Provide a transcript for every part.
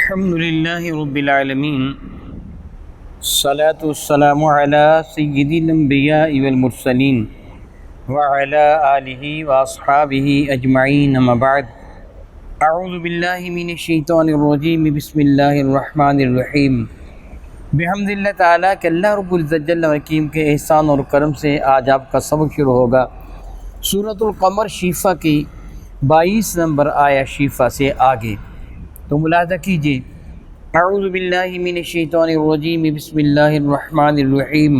الحمد للہ رب العالمین الصلاة والسلام علی سید الانبیاء والمرسلین وعلی آلہ واصحابہ اجمعین اما بعد اعوذ باللہ من الشیطان الرجیم بسم اللہ الرحمن الرحیم بحمد اللہ تعالیٰ کہ اللہ رب العزت جل و حکیم کے احسان اور کرم سے آج آپ کا سبق شروع ہوگا سورۃ القمر شیفہ کی 22 نمبر آیا شیفہ سے آگے، تو ملاحظہ کیجیے۔ اعوذ باللہ من الشیطان الرجیم بسم اللہ الرحمن الرحیم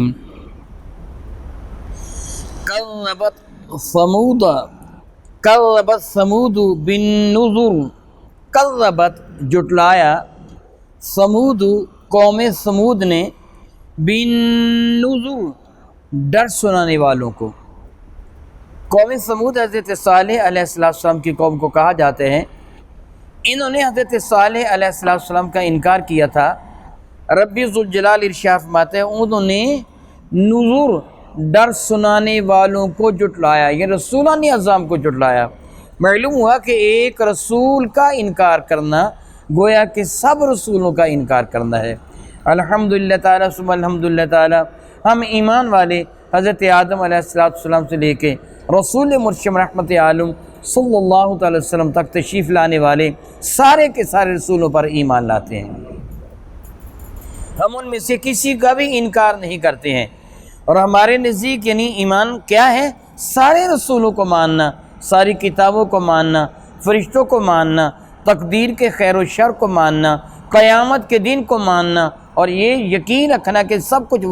کذبت ثمود بالنذر، کذبت جٹلایا، ثمود قوم ثمود نے، بالنذر ڈر سنانے والوں کو۔ قوم ثمود حضرت صالح علیہ السلام کی قوم کو کہا جاتے ہیں۔ انہوں نے حضرت صالح علیہ السلام کا انکار کیا تھا۔ ربی ذوالجلال ارشاد فرماتے ہیں انہوں نے نذر ڈر سنانے والوں کو جٹلایا، یہ رسولانی اعظام کو جٹلایا۔ معلوم ہوا کہ ایک رسول کا انکار کرنا گویا کہ سب رسولوں کا انکار کرنا ہے۔ الحمدللہ تعالیٰ ثم الحمدللہ تعالیٰ، ہم ایمان والے حضرت آدم علیہ السلام سے لے کے رسول مرشد رحمت عالم صلی اللہ تعالی وسلم تک تشریف لانے والے سارے کے سارے رسولوں پر ایمان لاتے ہیں۔ ہم ان میں سے کسی کا بھی انکار نہیں کرتے ہیں، اور ہمارے نزدیک یعنی ایمان کیا ہے؟ سارے رسولوں کو ماننا، ساری کتابوں کو ماننا، فرشتوں کو ماننا، تقدیر کے خیر و شر کو ماننا، قیامت کے دن کو ماننا، اور یہ یقین رکھنا کہ سب کچھ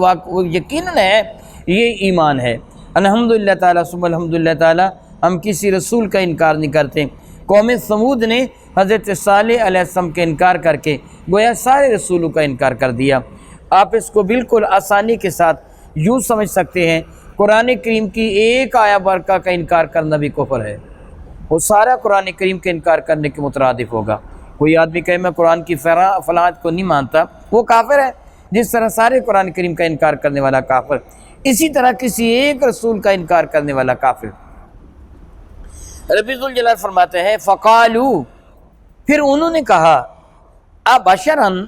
یقیناً ہے، یہ ایمان ہے۔ الحمدللہ تعالیٰ ثم الحمدللہ تعالیٰ، ہم کسی رسول کا انکار نہیں کرتے۔ قوم ثمود نے حضرت صالح علیہ السلام کے انکار کر کے گویا سارے رسولوں کا انکار کر دیا۔ آپ اس کو بالکل آسانی کے ساتھ یوں سمجھ سکتے ہیں، قرآن کریم کی ایک آیہ برکہ کا انکار کرنا بھی کفر ہے، وہ سارا قرآن کریم کے انکار کرنے کے مترادف ہوگا۔ کوئی آدمی کہے میں قرآن کی فلاں کو نہیں مانتا، وہ کافر ہے، جس طرح سارے قرآن کریم کا انکار کرنے والا کافر، اسی طرح کسی ایک رسول کا انکار کرنے والا کافر۔ ربی ذوالجلال فرماتے ہیں فقالو، پھر انہوں نے کہا، ابشرن،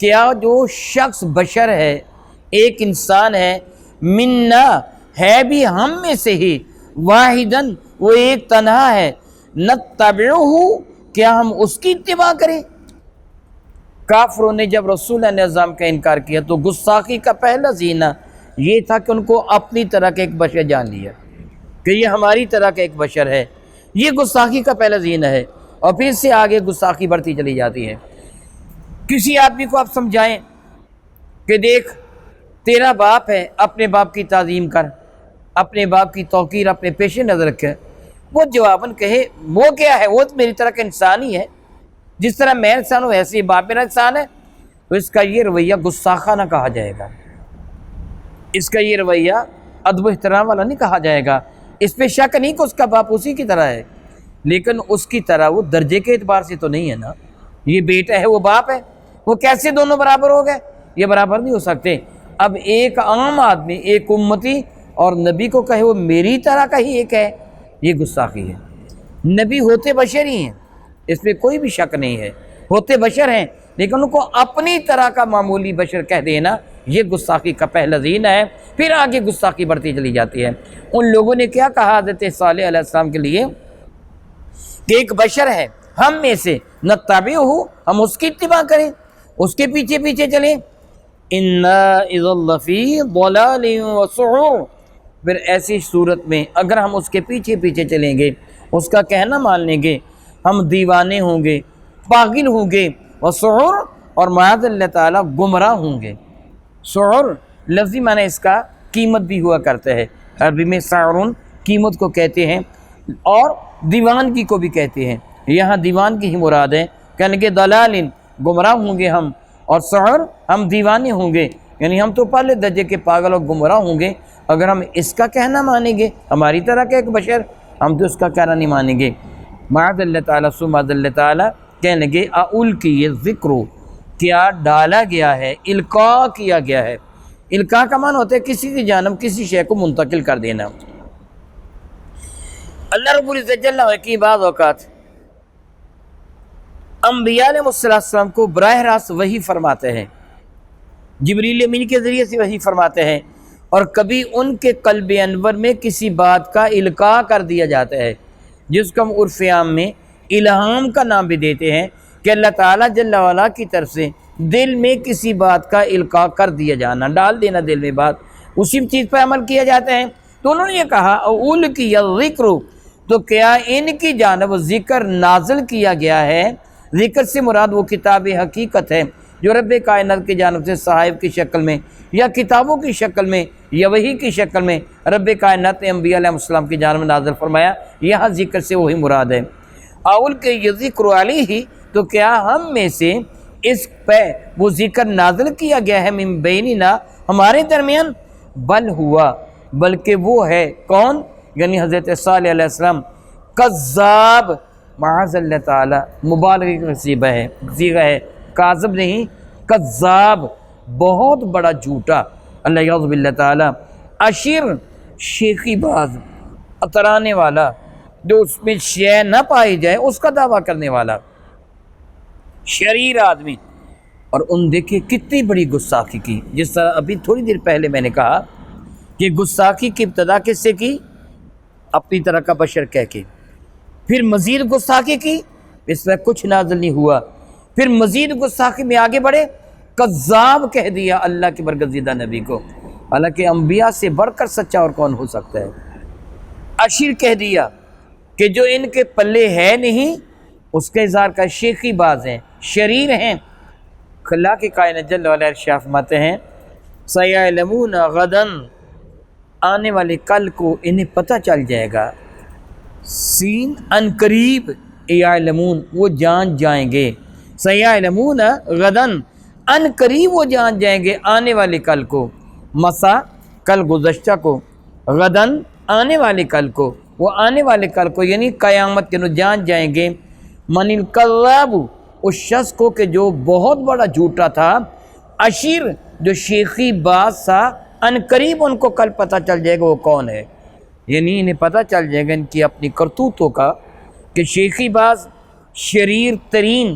کیا جو شخص بشر ہے، ایک انسان ہے، منا ہے بھی ہم میں سے ہی، واحدن وہ ایک تنہا ہے، نتبعہ کیا ہم اس کی اتباع کریں؟ کافروں نے جب رسول نظام کا انکار کیا تو گستاخی کا پہلا زینہ یہ تھا کہ ان کو اپنی طرح کا ایک بشر جان لیا کہ یہ ہماری طرح کا ایک بشر ہے، یہ گستاخی کا پہلا زینہ ہے، اور پھر سے آگے گستاخی بڑھتی چلی جاتی ہے۔ کسی آدمی کو آپ سمجھائیں کہ دیکھ تیرا باپ ہے، اپنے باپ کی تعظیم کر، اپنے باپ کی توقیر اپنے پیش نظر رکھے، وہ جواباً کہے وہ کیا ہے، وہ تو میری طرح کا انسان ہی ہے، جس طرح میں انسان ہوں ایسے ہی باپ میرا انسان ہے، تو اس کا یہ رویہ گستاخانہ کہا جائے گا، اس کا یہ رویہ ادب و احترام والا نہیں کہا جائے گا۔ اس پہ شک نہیں کہ اس کا باپ اسی کی طرح ہے، لیکن اس کی طرح وہ درجے کے اعتبار سے تو نہیں ہے نا، یہ بیٹا ہے وہ باپ ہے، وہ کیسے دونوں برابر ہو گئے؟ یہ برابر نہیں ہو سکتے۔ اب ایک عام آدمی، ایک امتی اور نبی کو کہے وہ میری طرح کا ہی ایک ہے، یہ گستاخی ہے۔ نبی ہوتے بشر ہی ہیں، اس میں کوئی بھی شک نہیں ہے، ہوتے بشر ہیں، لیکن ان کو اپنی طرح کا معمولی بشر کہہ دینا یہ گستاخی کا پہلا زینہ ہے۔ پھر آگے گستاخی بڑھتی چلی جاتی ہے۔ ان لوگوں نے کیا کہا حضرت صالح علیہ السلام کے لیے کہ ایک بشر ہے ہم میں سے، نتبعہ ہم اس کی اتباع کریں، اس کے پیچھے پیچھے چلیں، انا اذا لفی ضلال وسعور، پھر ایسی صورت میں اگر ہم اس کے پیچھے پیچھے چلیں گے، اس کا کہنا مان لیں گے، ہم دیوانے ہوں گے، پاگل ہوں گے، وسعور اور معاذ اللہ تعالیٰ گمراہ ہوں گے۔ سعور لفظی معنی اس کا قیمت بھی ہوا کرتا ہے، عربی میں سعرون قیمت کو کہتے ہیں، اور دیوانگی کو بھی کہتے ہیں، یہاں دیوان کی ہی مراد ہے، کہنے کے دلال گمراہ ہوں گے ہم، اور سعور ہم دیوانے ہوں گے، یعنی ہم تو پہلے درجے کے پاگل اور گمراہ ہوں گے اگر ہم اس کا کہنا مانیں گے، ہماری طرح کا ایک بشر، ہم تو اس کا کہنا نہیں مانیں گے۔ معاذ اللہ تعالیٰ ثم معاذ اللہ تعالیٰ کہنے لگے اُلقی الذکر، کیا ڈالا گیا ہے، القاء کیا گیا ہے۔ القاء کا معنی ہوتا ہے کسی کی جانب کسی شے کو منتقل کر دینا۔ اللہ رب العزت جل وعلا کی بعض اوقات انبیاء علیہ السلام کو براہ راست وحی فرماتے ہیں، جبریل امین کے ذریعے سے وحی فرماتے ہیں، اور کبھی ان کے قلب انور میں کسی بات کا القاء کر دیا جاتا ہے، جس کو ہم عرف عام میں الہام کا نام بھی دیتے ہیں، کہ اللہ تعالیٰ جل وعلا کی طرف سے دل میں کسی بات کا القاء کر دیا جانا، ڈال دینا دل میں بات، اسی چیز پر عمل کیا جاتا ہے۔ تو انہوں نے یہ کہا اول کی ذکر، تو کیا ان کی جانب ذکر نازل کیا گیا ہے؟ ذکر سے مراد وہ کتاب حقیقت ہے جو رب کائنات کی جانب سے صحائف کی شکل میں یا کتابوں کی شکل میں یا وحی کی شکل میں رب کائنات نے انبیاء علیہ السلام کی جانب نازل فرمایا، یہاں ذکر سے وہی مراد ہے۔ اول کے یہ ذکر علیہ، تو کیا ہم میں سے اس پہ وہ ذکر نازل کیا گیا ہے من بیننا، ہمارے درمیان، بل ہوا، بلکہ وہ ہے کون؟ یعنی حضرت صالح علیہ السلام، کذاب، معاذ اللہ تعالی، مبالغہ کا صیغہ ہے، کاذب نہیں، کذاب، بہت بڑا جھوٹا، اللہ یعوذ باللہ تعالی، اشر، شیخی باز، اترانے والا، جو اس میں شے نہ پائی جائے اس کا دعویٰ کرنے والا، شریر آدمی۔ اور ان دیکھیں کتنی بڑی گستاخی کی، جس طرح ابھی تھوڑی دیر پہلے میں نے کہا کہ گستاخی کی ابتدا کس سے کی؟ اپنی طرح کا بشر کہہ کے، پھر مزید گستاخی کی، اس میں کچھ نازل نہیں ہوا، پھر مزید گستاخی میں آگے بڑھے، کذاب کہہ دیا اللہ کے برگزیدہ نبی کو، حالانکہ انبیاء سے بڑھ کر سچا اور کون ہو سکتا ہے۔ اشر کہہ دیا کہ جو ان کے پلے ہے نہیں اس کے اظہار کا، شیخی باز ہیں، شریر ہیں۔ اللہ کے کائنات جل وعلا ارشاد فرماتے ہیں سیعلمون غداً، آنے والے کل کو انہیں پتہ چل جائے گا، سین ان قریب، یعلمون وہ جان جائیں گے، سیعلمون غداً ان قریب وہ جان جائیں گے آنے والے کل کو، مسا کل گزشتہ کو، غداً آنے والے کل کو، وہ آنے والے کل کو یعنی قیامت کے دن جان جائیں گے، من الکذاب، اس شخص کو کہ جو بہت بڑا جھوٹا تھا، اشیر جو شیخی باز تھا، ان قریب ان کو کل پتہ چل جائے گا وہ کون ہے، یعنی انہیں پتہ چل جائے گا ان کی اپنی کرتوتوں کا کہ شیخی باز، شریر ترین،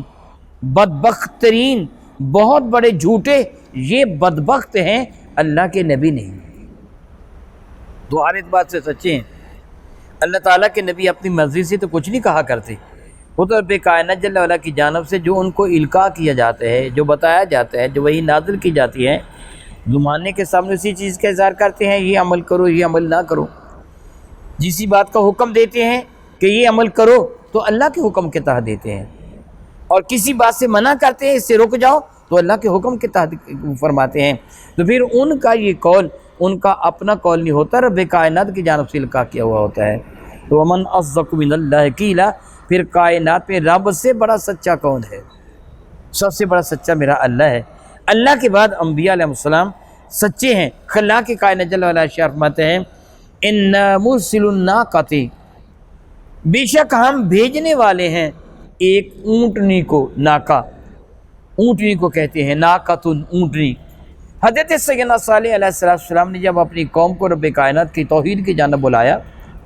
بدبخت ترین، بہت بڑے جھوٹے، یہ بدبخت ہیں، اللہ کے نبی نہیں۔ تو ہر ایک بات سے سچے ہیں، اللہ تعالیٰ کے نبی اپنی مرضی سے تو کچھ نہیں کہا کرتے، وہ تو رب کائنات جل وعلا کی جانب سے جو ان کو القاء کیا جاتا ہے، جو بتایا جاتا ہے، جو وہی نازل کی جاتی ہے، زمانے کے سامنے اسی چیز کا اظہار کرتے ہیں، یہ عمل کرو، یہ عمل نہ کرو، جسی بات کا حکم دیتے ہیں کہ یہ عمل کرو تو اللہ کے حکم کے تحت دیتے ہیں، اور کسی بات سے منع کرتے ہیں اس سے رک جاؤ تو اللہ کے حکم کے تحت فرماتے ہیں۔ تو پھر ان کا یہ قول ان کا اپنا قول نہیں ہوتا، رب کائنات کی جانب سے القاء کیا ہوا ہوتا ہے۔ تو ومن اصدق من اللہ قیلا، پھر کائنات میں رب سے بڑا سچا کون ہے؟ سب سے بڑا سچا میرا اللہ ہے۔ اللہ کے بعد انبیاء علیہ السلام سچے ہیں۔ اللہ کے کائنات جل وعلا ارشاد فرماتے ہیں ان مرسل الناقۃ، بے شک ہم بھیجنے والے ہیں ایک اونٹنی کو، ناقہ اونٹنی کو کہتے ہیں، ناقۃ اونٹنی۔ حضرت سیدنا صالح علیہ السلام نے جب اپنی قوم کو رب کائنات کی توحید کی جانب بلایا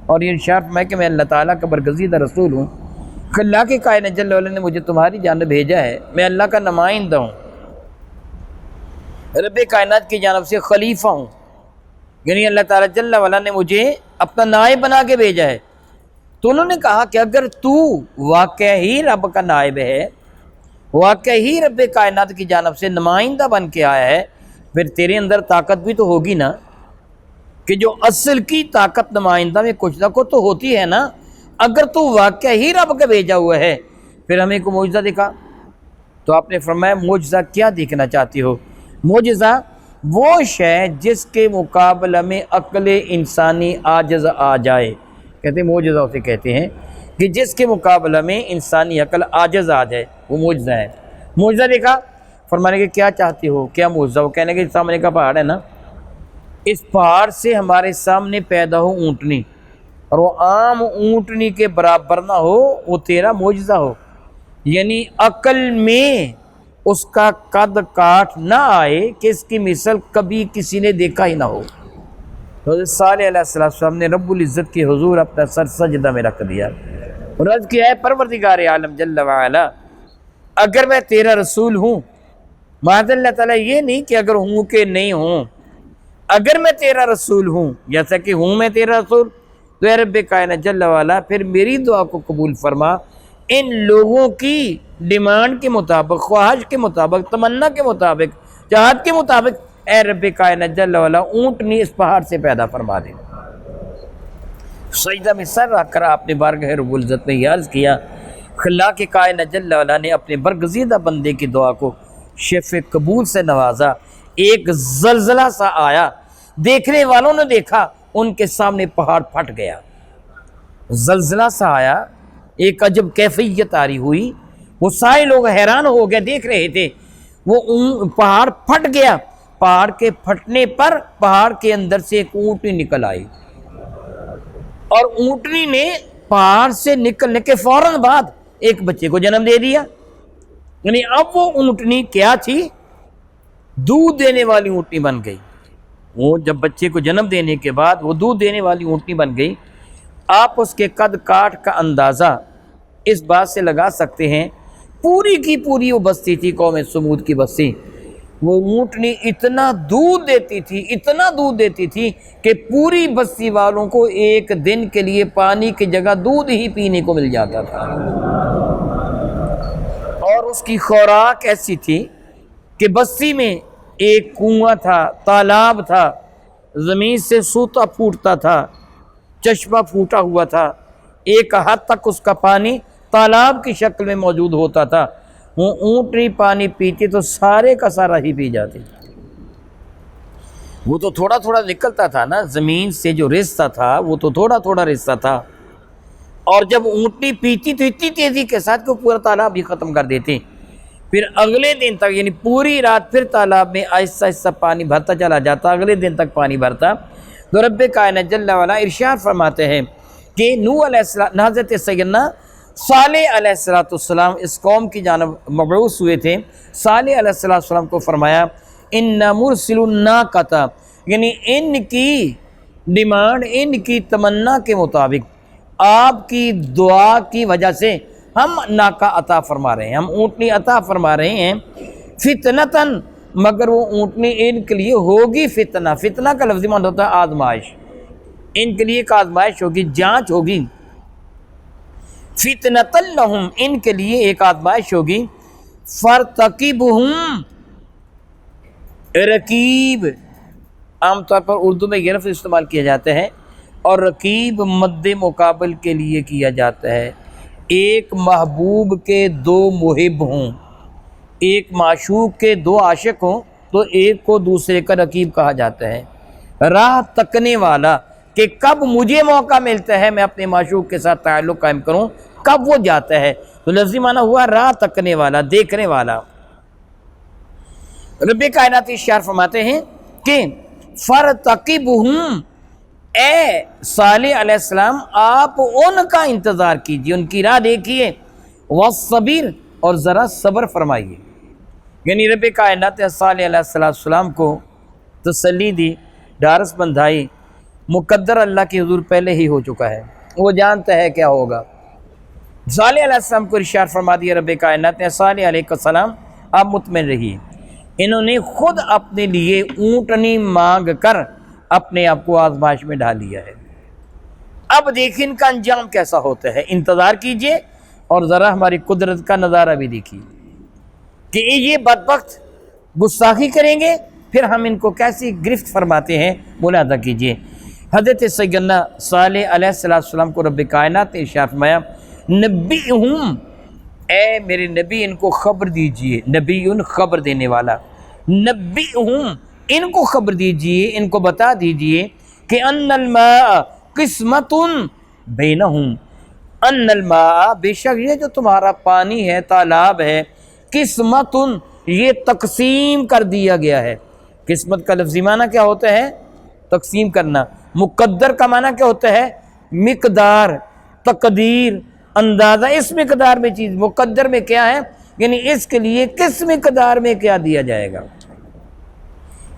اور یہ ارشاد فرمایا کہ میں اللہ تعالیٰ کا برگزیدہ رسول ہوں، اللہ کے کائنات جل وعلا نے مجھے تمہاری جانب بھیجا ہے، میں اللہ کا نمائندہ ہوں، رب کائنات کی جانب سے خلیفہ ہوں، یعنی اللہ تعالیٰ جل وعلا نے مجھے اپنا نائب بنا کے بھیجا ہے۔ تو انہوں نے کہا کہ اگر تو واقع ہی رب کا نائب ہے، واقع ہی رب کائنات کی جانب سے نمائندہ بن کے آیا ہے، پھر تیرے اندر طاقت بھی تو ہوگی نا، کہ جو اصل کی طاقت نمائندہ میں کچھ نہ کچھ تو ہوتی ہے نا۔ اگر تو واقع ہی رب کا بھیجا ہوا ہے پھر ہمیں کو معجزہ دکھا۔ تو آپ نے فرمایا معجزہ کیا دیکھنا چاہتی ہو؟ معجزہ وہ شے جس کے مقابلہ میں عقل انسانی عاجز آ جائے، کہتے ہیں معجزہ اسے کہتے ہیں کہ جس کے مقابلہ میں انسانی عقل عاجز آ جائے، وہ معجزہ ہے۔ معجزہ دیکھا، فرمانے کہ کیا چاہتی ہو، کیا معجزہ؟ وہ کہنے کہ سامنے کا پہاڑ ہے نا، اس پہاڑ سے ہمارے سامنے پیدا ہو اونٹنی، اور وہ عام اونٹنی کے برابر نہ ہو، وہ تیرا معجزہ ہو، یعنی عقل میں اس کا قد کاٹ نہ آئے کہ اس کی مثل کبھی کسی نے دیکھا ہی نہ ہو۔ تو حضرت صالح علیہ السلام نے رب العزت کے حضور اپنا سر سجدہ میں رکھ دیا اور عرض کیا ہے پروردگار عالم جل وعلا، اگر میں تیرا رسول ہوں، معاذ اللہ تعالیٰ یہ نہیں کہ اگر ہوں کہ نہیں ہوں، اگر میں تیرا رسول ہوں، جیسا کہ ہوں میں تیرا رسول، تو اے رب کائنات جل والا پھر میری دعا کو قبول فرما، ان لوگوں کی ڈیمانڈ کے مطابق، خواہش کے مطابق، تمنا کے مطابق، چاہت کے مطابق اے رب کائنات جل والا اونٹنی اس پہاڑ سے پیدا فرما دے۔ سجدہ میں سر رکھ کر آپ نے بارگاہ رب العزت میں یہ عرض کیا، خلا کے کائنات جل والا نے اپنے برگزیدہ بندے کی دعا کو شف قبول سے نوازا۔ ایک زلزلہ سا آیا، دیکھنے والوں نے دیکھا، ان کے سامنے پہاڑ پھٹ گیا۔ زلزلہ سا آیا، ایک عجب کیفیت آری ہوئی، وہ سارے لوگ حیران ہو گئے، دیکھ رہے تھے، وہ پہاڑ پھٹ گیا۔ پہاڑ کے پھٹنے پر پہاڑ کے اندر سے ایک اونٹنی نکل آئی، اور اونٹنی نے پہاڑ سے نکلنے کے فوراً بعد ایک بچے کو جنم دے دیا۔ یعنی اب وہ اونٹنی کیا تھی؟ دودھ دینے والی اونٹنی بن گئی۔ وہ جب بچے کو جنم دینے کے بعد وہ دودھ دینے والی اونٹنی بن گئی۔ آپ اس کے قد کاٹ کا اندازہ اس بات سے لگا سکتے ہیں، پوری کی پوری وہ بستی تھی قوم سمود کی بستی، وہ اونٹنی اتنا دودھ دیتی تھی، اتنا دودھ دیتی تھی کہ پوری بستی والوں کو ایک دن کے لیے پانی کی جگہ دودھ ہی پینے کو مل جاتا تھا۔ اور اس کی خوراک ایسی تھی کہ بستی میں ایک کنواں تھا، تالاب تھا، زمین سے سوتا پھوٹتا تھا، چشمہ پھوٹا ہوا تھا، ایک حد تک اس کا پانی تالاب کی شکل میں موجود ہوتا تھا۔ وہ اونٹنی پانی پیتی تو سارے کا سارا ہی پی جاتی۔ وہ تو تھوڑا تھوڑا نکلتا تھا نا، زمین سے جو رستا تھا وہ تو تھوڑا تھوڑا رستا تھا، اور جب اونٹنی پیتی تو اتنی تیزی کے ساتھ کہ وہ پورا تالاب بھی ختم کر دیتی۔ پھر اگلے دن تک، یعنی پوری رات پھر تالاب میں آہستہ آہستہ پانی بھرتا چلا جاتا، اگلے دن تک پانی بھرتا۔ تو رب کائنات جل وعلا ارشاد فرماتے ہیں کہ نوح علیہ السلام، حضرت سیدنا صالح علیہ السلام اس قوم کی جانب مبعوث ہوئے تھے۔ صالح علیہ السلام کو فرمایا ان مرسل الناقۃ، یعنی ان کی ڈیمانڈ، ان کی تمنا کے مطابق آپ کی دعا کی وجہ سے ہم ناقہ عطا فرما رہے ہیں، ہم اونٹنی عطا فرما رہے ہیں، فتنتاً، مگر وہ اونٹنی ان کے لیے ہوگی فتنہ۔ فتنہ کا لفظی معنی ہوتا ہے آزمائش، ان کے لیے ایک آزمائش ہوگی، جانچ ہوگی۔ فتنۃ لہم، ان کے لیے ایک آزمائش ہوگی۔ فرتقبہم، رقیب عام طور پر اردو میں یہ لفظ استعمال کیا جاتا ہے، اور رقیب مد مقابل کے لیے کیا جاتا ہے۔ ایک محبوب کے دو محب ہوں، ایک معشوق کے دو عاشق ہوں تو ایک کو دوسرے کا رقیب کہا جاتا ہے۔ راہ تکنے والا، کہ کب مجھے موقع ملتا ہے میں اپنے معشوق کے ساتھ تعلق قائم کروں، کب وہ جاتا ہے، تو لفظی معنی ہوا راہ تکنے والا، دیکھنے والا۔ رب کائنات ارشاد فرماتے ہیں کہ فرتقبہم، اے صالح علیہ السلام آپ ان کا انتظار کیجئے، ان کی راہ دیکھیے، والصبر، اور ذرا صبر فرمائیے۔ یعنی رب کائنات صالح علیہ السلام کو تسلی دی، ڈھارس بندھائی، مقدر اللہ کی حضور پہلے ہی ہو چکا ہے، وہ جانتا ہے کیا ہوگا۔ صالح علیہ السلام کو ارشاد فرما دیا رب کائنات نے، صالح علیہ السلام آپ مطمئن رہیے، انہوں نے خود اپنے لیے اونٹنی مانگ کر اپنے آپ کو آزمائش میں ڈال لیا ہے۔ اب دیکھیں ان کا انجام کیسا ہوتا ہے، انتظار کیجئے اور ذرا ہماری قدرت کا نظارہ بھی دیکھیے کہ یہ بدبخت گستاخی کریں گے، پھر ہم ان کو کیسی گرفت فرماتے ہیں، ملاحظہ کیجئے۔ حضرت سیدنا صالح علیہ السلام کو رب کائنات نے ارشاد فرمایا نبئہم، اے میرے نبی ان کو خبر دیجئے، نبی خبر دینے والا، نبئہم ان کو خبر دیجئے، ان کو بتا دیجئے کہ ان الماء قسمت بینہم، ان الماء بے شک یہ جو تمہارا پانی ہے، تالاب ہے، قسمت یہ تقسیم کر دیا گیا ہے۔ قسمت کا لفظی معنی کیا ہوتا ہے؟ تقسیم کرنا۔ مقدر کا معنی کیا ہوتا ہے؟ مقدار، تقدیر، اندازہ، اس مقدار میں چیز، مقدر میں کیا ہے، یعنی اس کے لیے کس مقدار میں کیا دیا جائے گا،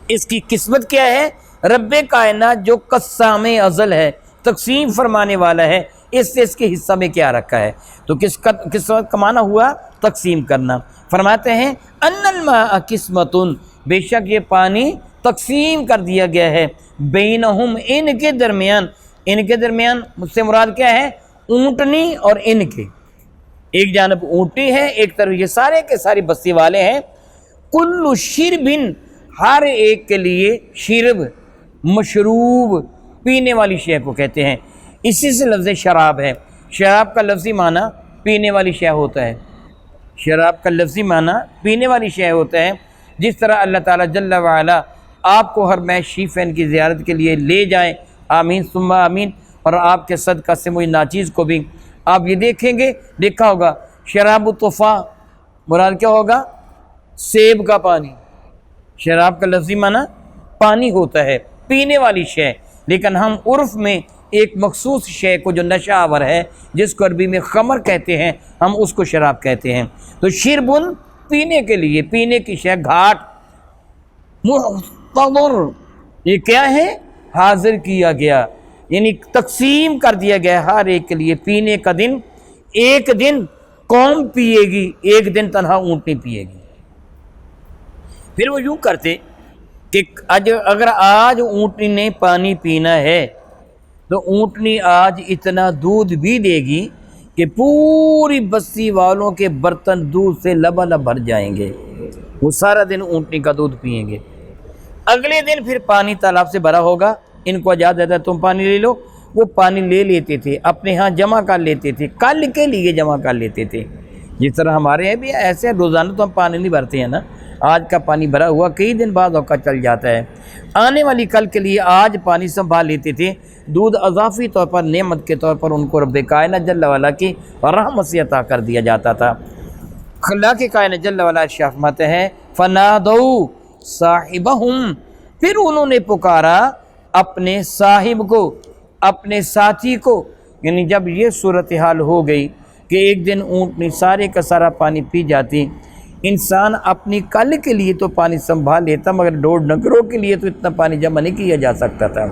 اس کی قسمت کیا ہے۔ رب کائنات جو قسام ازل ہے، تقسیم فرمانے والا ہے، اس سے اس کے حصہ میں کیا رکھا ہے، تو قسمت کا معنی ہوا تقسیم کرنا۔ فرماتے ہیں ان الماء قسمتن، بے شک یہ پانی تقسیم کر دیا گیا ہے، بینہم، ان کے درمیان، ان کے درمیان مجھ سے مراد کیا ہے؟ اونٹنی اور ان کے، ایک جانب اونٹنی ہے، ایک طرف یہ سارے کے ساری بستی والے ہیں، کل شربن، ہر ایک کے لیے، شرب مشروب پینے والی شے کو کہتے ہیں، اسی سے لفظ شراب ہے۔ شراب کا لفظی معنی پینے والی شے ہوتا ہے، شراب کا لفظی معنی پینے والی شے ہوتا ہے۔ جس طرح اللہ تعالیٰ جل وعلا آپ کو ہر میں شیفین کی زیارت کے لیے لے جائیں، آمین ثم آمین، اور آپ کے صدقہ سے مجھ ناچیز کو بھی آپ یہ دیکھیں گے، دیکھا ہوگا شراب الطفا، مراد کیا ہوگا؟ سیب کا پانی۔ شراب کا لفظی معنی پانی ہوتا ہے، پینے والی شے، لیکن ہم عرف میں ایک مخصوص شے کو جو نشہ آور ہے، جس کو عربی میں خمر کہتے ہیں، ہم اس کو شراب کہتے ہیں۔ تو شربن پینے کے لیے، پینے کی شے، گھاٹ، محتضر، یہ کیا ہے؟ حاضر کیا گیا، یعنی تقسیم کر دیا گیا ہر ایک کے لیے پینے کا دن۔ ایک دن قوم پیے گی، ایک دن تنہا اونٹنی پیے گی۔ پھر وہ یوں کرتے کہ اگر آج اونٹنی نے پانی پینا ہے تو اونٹنی آج اتنا دودھ بھی دے گی کہ پوری بستی والوں کے برتن دودھ سے لبالب بھر جائیں گے، وہ سارا دن اونٹنی کا دودھ پئیں گے۔ اگلے دن پھر پانی تالاب سے بھرا ہوگا، ان کو اجازت ہے تم پانی لے لو، وہ پانی لے لیتے تھے، اپنے ہاں جمع کر لیتے تھے، کل کے لیے جمع کر لیتے تھے۔ جس طرح ہمارے یہاں بھی ایسے روزانہ تو ہم پانی نہیں بھرتے ہیں نا، آج کا پانی بھرا ہوا کئی دن بعد اوقات چل جاتا ہے، آنے والی کل کے لیے آج پانی سنبھال لیتے تھے۔ دودھ اضافی طور پر، نعمت کے طور پر ان کو رب کائنات جل وعلا کی رحمت سے عطا کر دیا جاتا تھا۔ خلا کے کائنات جل وعلا ارشاد فرماتے ہیں فنادوا صاحبہم، پھر انہوں نے پکارا اپنے صاحب کو، اپنے ساتھی کو، یعنی جب یہ صورتحال ہو گئی کہ ایک دن اونٹنی سارے کا سارا پانی پی جاتی، انسان اپنی کل کے لیے تو پانی سنبھال لیتا، مگر ڈوڑ ڈنگروں کے لیے تو اتنا پانی جمع نہیں کیا جا سکتا تھا۔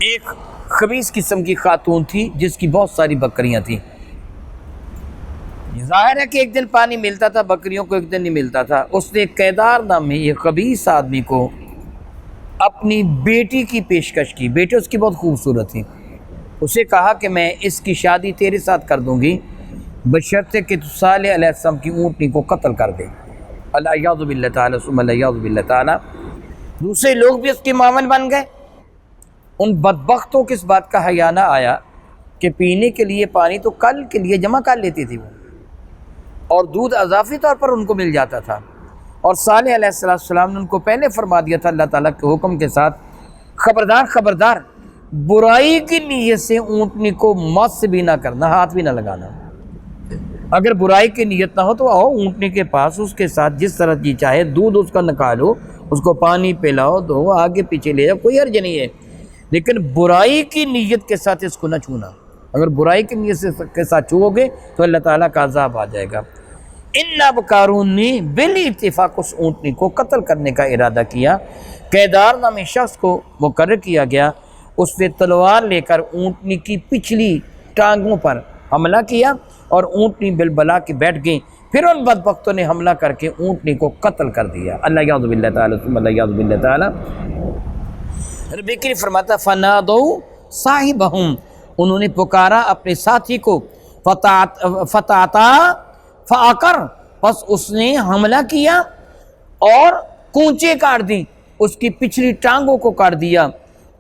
ایک خبیث قسم کی خاتون تھی جس کی بہت ساری بکریاں تھیں، ظاہر ہے کہ ایک دن پانی ملتا تھا، بکریوں کو ایک دن نہیں ملتا تھا۔ اس نے کیدار نام میں یہ خبیث آدمی کو اپنی بیٹی کی پیشکش کی، بیٹی اس کی بہت خوبصورت تھی، اسے کہا کہ میں اس کی شادی تیرے ساتھ کر دوں گی بشرطے کہ تو صالح علیہ السلام کی اونٹنی کو قتل کر دے۔ الیاذ باللہ تعالیٰ ثم الیاذ باللہ تعالیٰ۔ دوسرے لوگ بھی اس کے معاون بن گئے۔ ان بدبختوں کو اس بات کا حیا نہ آیا کہ پینے کے لیے پانی تو کل کے لیے جمع کر لیتی تھی وہ، اور دودھ اضافی طور پر ان کو مل جاتا تھا، اور صالح علیہ السلام نے ان کو پہلے فرما دیا تھا اللہ تعالیٰ کے حکم کے ساتھ، خبردار خبردار، برائی کی نیت سے اونٹنی کو مس بھی نہ کرنا، ہاتھ بھی نہ لگانا۔ اگر برائی کی نیت نہ ہو تو آؤ اونٹنی کے پاس، اس کے ساتھ جس طرح جی چاہے دودھ اس کا نکالو، اس کو پانی پلاؤ، دو، آگے پیچھے لے جاؤ، کوئی حرج نہیں ہے، لیکن برائی کی نیت کے ساتھ اس کو نہ چھونا۔ اگر برائی کی نیت کے ساتھ چھوؤ گے تو اللہ تعالیٰ کا عذاب آ جائے گا۔ ان ابکارون نے بالاتفاق اس اونٹنی کو قتل کرنے کا ارادہ کیا۔ کیدار نامی شخص کو مقرر کیا گیا، اس نے تلوار لے کر اونٹنی کی پچھلی ٹانگوں پر حملہ کیا اور اونٹنی بلبلا کے بیٹھ گئی۔ پھر ان بدبختوں نے حملہ کر کے اونٹنی کو قتل کر دیا۔ اللہ یعوذ باللہ تعالیٰ ثم اللہ یعوذ باللہ تعالیٰ۔ رب کریم فرماتا فنادوا صاحبہم، انہوں نے پکارا اپنے ساتھی کو، فتعتا فعقر، پس اس نے حملہ کیا اور کونچے کاٹ دی، اس کی پچھلی ٹانگوں کو کاٹ دیا۔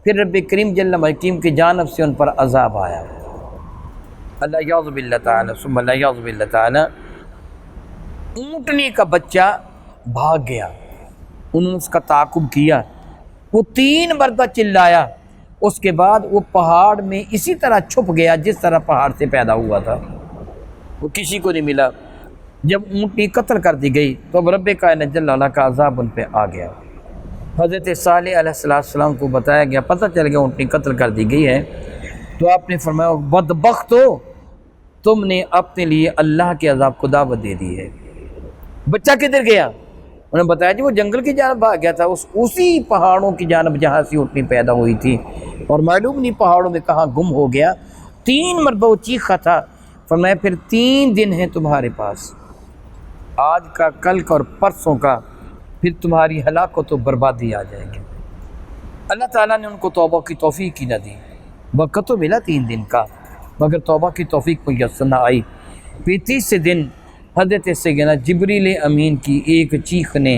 پھر رب کریم جل حکیم کی جانب سے ان پر عذاب آیا۔ اللہ یعوذ باللہ تعالی ثم اللہ یعوذ باللہ تعالی۔ اونٹنی کا بچہ بھاگ گیا، انہوں نے اس کا تعاقب کیا، وہ 3 مرتبہ چلایا، اس کے بعد وہ پہاڑ میں اسی طرح چھپ گیا جس طرح پہاڑ سے پیدا ہوا تھا، وہ کسی کو نہیں ملا۔ جب اونٹنی قتل کر دی گئی تو اب رب کائنات جل اللہ کا عذاب ان پہ آ گیا۔ حضرت صالح علیہ السلام کو بتایا گیا، پتہ چل گیا اونٹنی قتل کر دی گئی ہے، تو آپ نے فرمایا بدبختو، تم نے اپنے لیے اللہ کے عذاب کو دعوت دے دی ہے۔ بچہ کدھر گیا؟ انہوں نے بتایا جی وہ جنگل کی جانب بھاگ گیا تھا، اسی پہاڑوں کی جانب جہاں سے اونٹنی پیدا ہوئی تھی، اور معلوم نہیں پہاڑوں میں کہاں گم ہو گیا۔ 3 مرتبہ وہ چیخا تھا، فرمایا پھر 3 دن ہیں تمہارے پاس، آج کا، کل کا اور پرسوں کا، پھر تمہاری ہلاکت و بربادی آ جائے گی۔ اللہ تعالیٰ نے ان کو توبہ کی توفیق ہی نہ دی۔ وقت تو ملا 3 دن کا، مگر توبہ کی توفیق میسر نہ آئی۔ پھر تیسرے دن حضرت سیدنا جبریل امین کی ایک چیخ نے،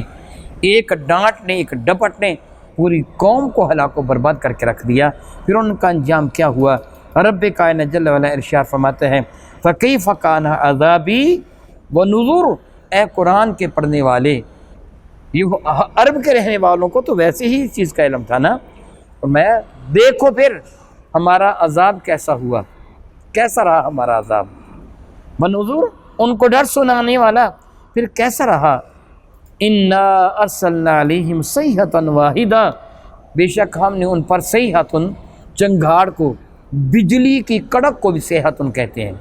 ایک ڈانٹ نے، ایک ڈپٹ نے پوری قوم کو ہلاک و برباد کر کے رکھ دیا۔ پھر ان کا انجام کیا ہوا؟ رب کائنات جل وعلا ارشاد فرماتے ہیں فَكَيْفَ كَانَ عَذَابِي وَنُذُرُ۔ اے قرآن کے پڑھنے والے، یہ عرب کے رہنے والوں کو تو ویسے ہی اس چیز کا علم تھا نا، اور میں دیکھو پھر ہمارا عذاب کیسا ہوا، کیسا رہا ہمارا عذاب۔ وَنُذُرُ، ان کو ڈر سنانے والا، پھر کیسا رہا؟ اِنَّا أَرْسَلْنَا عَلَيْهِمْ صَيْحَةً وَاحِدَةً، بے شک ہم نے ان پر صیحۃ، چنگھاڑ کو، بجلی کی کڑک کو بھی صیحۃ کہتے ہیں،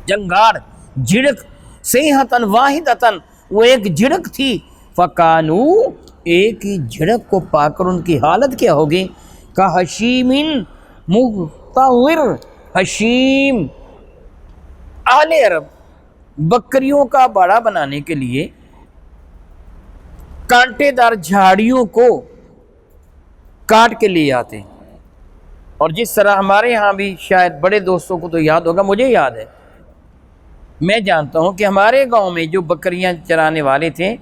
چنگھاڑ، جھڑک، صیحۃ واحدۃ، وہ ایک جھڑک تھی، فَكَانُوا، ایک ہی جھڑک کو پا کر ان کی حالت کیا ہوگی؟ كَحَشِيمٍ مُغْتَوِرٍ۔ حشیم، اہل عرب بکریوں کا باڑا بنانے کے لیے کانٹے دار جھاڑیوں کو کاٹ کے لے آتے ہیں، اور جس طرح ہمارے یہاں بھی شاید بڑے دوستوں کو تو یاد ہوگا، مجھے یاد ہے، میں جانتا ہوں کہ ہمارے گاؤں میں جو بکریاں چرانے والے تھے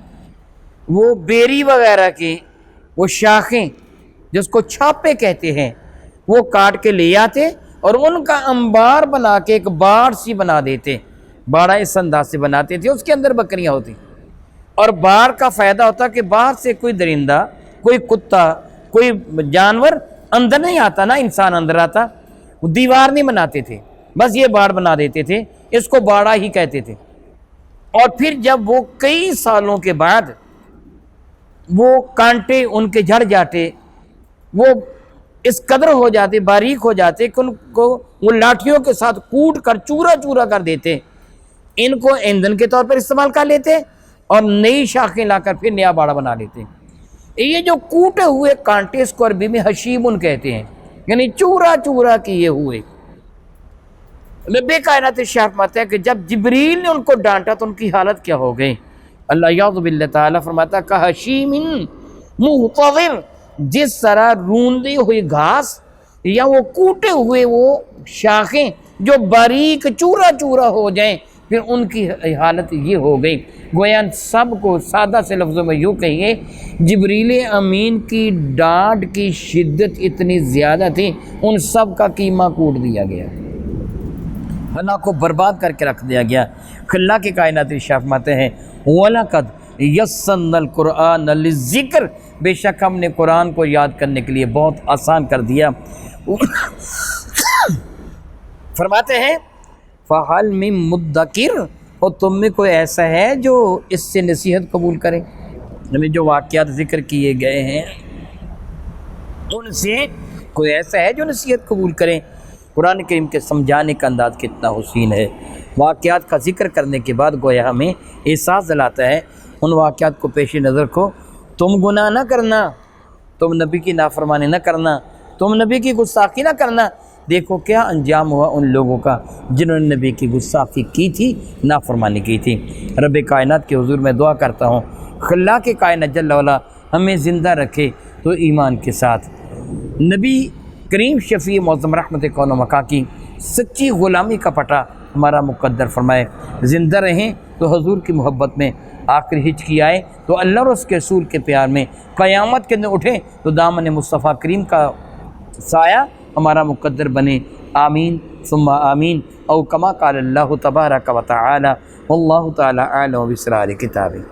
وہ بیری وغیرہ کی وہ شاخیں جس کو چھاپے کہتے ہیں وہ کاٹ کے لے آتے اور ان کا انبار بنا کے ایک باڑ سی بنا دیتے، باڑا اس انداز سے بناتے تھے، اس کے اندر بکریاں ہوتی، اور باڑ کا فائدہ ہوتا کہ باہر سے کوئی درندہ، کوئی کتا، کوئی جانور اندر نہیں آتا نا، انسان اندر آتا، وہ دیوار نہیں بناتے تھے، بس یہ باڑ بنا دیتے تھے، اس کو باڑا ہی کہتے تھے۔ اور پھر جب وہ کئی سالوں کے بعد وہ کانٹے ان کے جھڑ جاتے، وہ اس قدر ہو جاتے، باریک ہو جاتے کہ ان کو وہ لاٹھیوں کے ساتھ کوٹ کر چورا چورا کر دیتے، ان کو ایندھن کے طور پر استعمال کر لیتے اور نئی شاخیں لا کر پھر نیا باڑا بنا لیتے۔ یہ جو کوٹے ہوئے کانٹے اس کو عربی میں حشیمن کہتے ہیں، یعنی چورا چورا کیے ہوئے۔ رب کائنات ارشاد فرماتا ہے کہ جب جبریل نے ان کو ڈانٹا تو ان کی حالت کیا ہو گئی؟ اللہ یعوذ باللہ تعالیٰ فرماتا ہے کحشیم مغتظر، جس طرح روندی ہوئی گھاس یا وہ کوٹے ہوئے وہ شاخیں جو باریک چورا چورا ہو جائیں، پھر ان کی حالت یہ ہو گئی۔ گویا سب کو سادہ سے لفظوں میں یوں کہیے، جبریل امین کی ڈانٹ کی شدت اتنی زیادہ تھی، ان سب کا قیمہ کوٹ دیا گیا، ہلاک کو برباد کر کے رکھ دیا گیا۔ اللہ کے کائنات ارشاد فرماتے ہیں وَلَقَدْ یَسَّرْنَا الْقُرْآنَ لِلذِّکْرِ، بے شک ہم نے قرآن کو یاد کرنے کے لیے بہت آسان کر دیا۔ فرماتے ہیں فَهَلْ مِن مُدَّکِرٍ، اور تم میں کوئی ایسا ہے جو اس سے نصیحت قبول کرے؟ ہمیں جو واقعات ذکر کیے گئے ہیں ان سے کوئی ایسا ہے جو نصیحت قبول کرے؟ قرآن کریم کے سمجھانے کا انداز کتنا حسین ہے۔ واقعات کا ذکر کرنے کے بعد گویا ہمیں احساس دلاتا ہے ان واقعات کو پیش نظر کو، تم گناہ نہ کرنا، تم نبی کی نافرمانی نہ کرنا، تم نبی کی گستاخی نہ کرنا۔ دیکھو کیا انجام ہوا ان لوگوں کا جنہوں نے نبی کی گستاخی کی تھی، نافرمانی کی تھی۔ رب کائنات کے حضور میں دعا کرتا ہوں اللہ کے کائنات جل وعلا ہمیں زندہ رکھے تو ایمان کے ساتھ، نبی کریم شفیع معظم رحمت کون و مکان کی سچی غلامی کا پٹا ہمارا مقدر فرمائے، زندہ رہیں تو حضور کی محبت میں، آخری ہچکی آئے تو اللہ اور اس کے رسول کے پیار میں، قیامت کے دن اٹھیں تو دامن مصطفیٰ کریم کا سایہ ہمارا مقدر بنے۔ آمین ثم آمین، او کما قال اللہ تبارک و تعالی، واللہ تعالی اعلم باسرار کتابہ۔